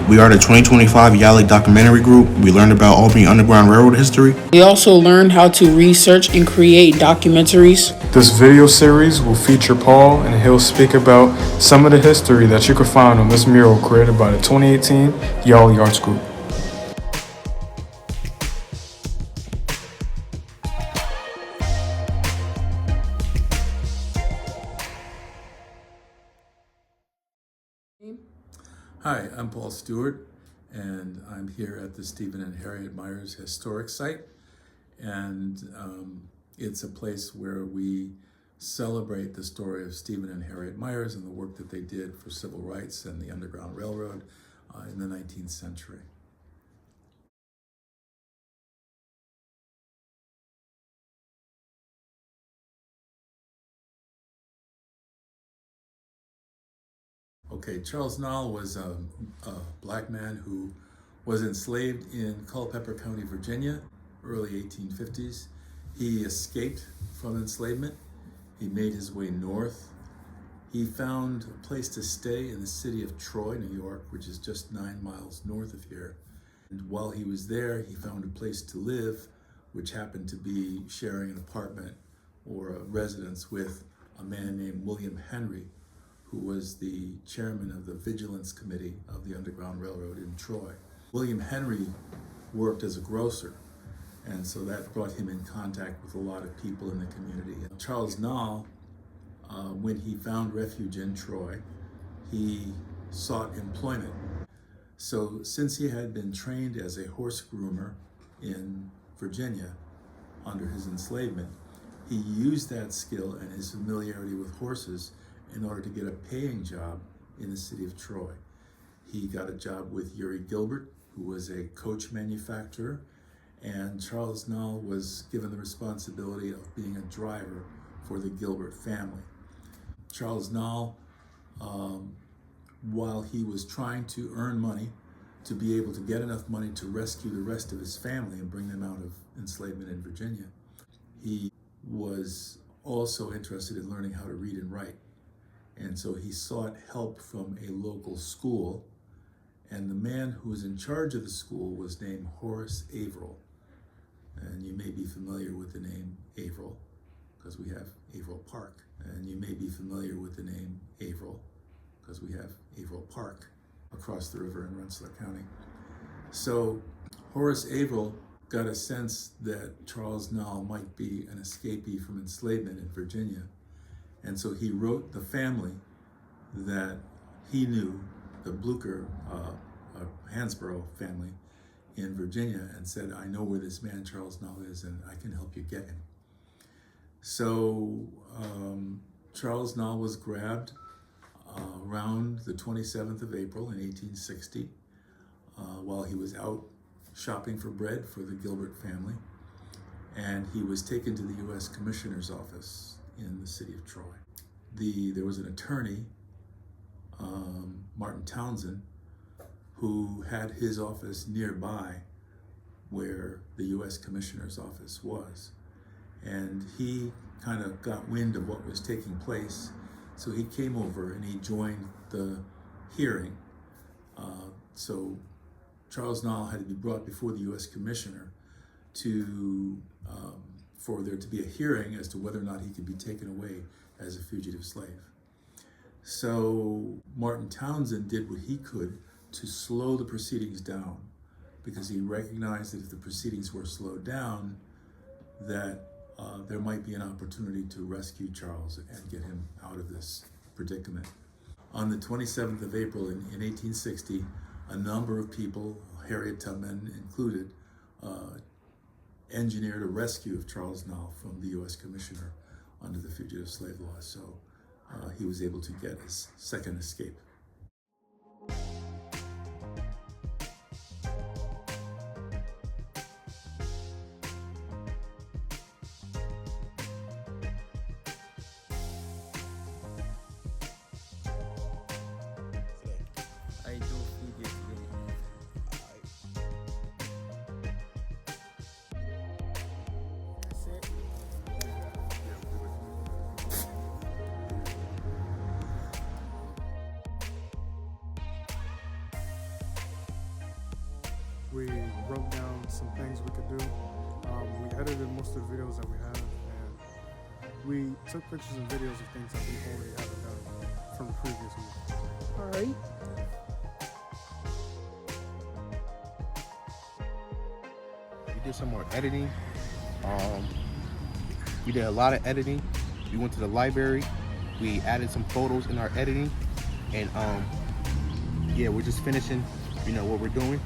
We are the 2025 YALI documentary group. We learned about Albany Underground Railroad history. We also learned how to research and create documentaries. This video series will feature Paul, and he'll speak about some of the history that you can find on this mural created by the 2018 YALI Arts Group. Hi, I'm Paul Stewart, and I'm here at the Stephen and Harriet Myers Historic Site. And it's a place where we celebrate the story of Stephen and Harriet Myers and the work that they did for civil rights and the Underground Railroad in the 19th century. Okay, Charles Nalle was a black man who was enslaved in Culpeper County, Virginia, early 1850s. He escaped from enslavement. He made his way north. He found a place to stay in the city of Troy, New York, which is just 9 miles north of here. And while he was there, he found a place to live, which happened to be sharing an apartment or a residence with a man named William Henry, who was the chairman of the Vigilance Committee of the Underground Railroad in Troy. William Henry worked as a grocer, and so that brought him in contact with a lot of people in the community. Charles Nalle, when he found refuge in Troy, he sought employment. So since he had been trained as a horse groomer in Virginia under his enslavement, he used that skill and his familiarity with horses in order to get a paying job in the city of Troy. He got a job with UREC Gilbert, who was a coach manufacturer, and Charles Nalle was given the responsibility of being a driver for the Gilbert family. Charles Nalle, while he was trying to earn money to be able to get enough money to rescue the rest of his family and bring them out of enslavement in Virginia, he was also interested in learning how to read and write. And so he sought help from a local school, and the man who was in charge of the school was named Horace Averill. And you may be familiar with the name Averill because we have Averill Park. And you may be familiar with the name Averill because we have Averill Park across the river in Rensselaer County. So Horace Averill got a sense that Charles Nalle might be an escapee from enslavement in Virginia. And so he wrote the family that he knew, the Blucher, Hansborough family in Virginia, and said, I know where this man Charles Nalle is and I can help you get him. So Charles Nalle was grabbed around the 27th of April in 1860 while he was out shopping for bread for the Gilbert family. And he was taken to the U.S. Commissioner's office in the city of Troy. There was an attorney, Martin Townsend, who had his office nearby where the U.S. Commissioner's office was. And he kind of got wind of what was taking place, so he came over and he joined the hearing. So Charles Nalle had to be brought before the U.S. Commissioner for there to be a hearing as to whether or not he could be taken away as a fugitive slave. So Martin Townsend did what he could to slow the proceedings down, because he recognized that if the proceedings were slowed down, that there might be an opportunity to rescue Charles and get him out of this predicament. On the 27th of April in 1860, a number of people, Harriet Tubman included, engineered a rescue of Charles Nalle from the U.S. Commissioner under the Fugitive Slave Law. So he was able to get his second escape. I do feel it. That's it. do. We edited most of the videos that we have, and we took pictures and videos of things that we already haven't done from the previous one. All right. We did some more editing. We did a lot of editing. We went to the library. We added some photos in our editing, and yeah, we're just finishing, what we're doing.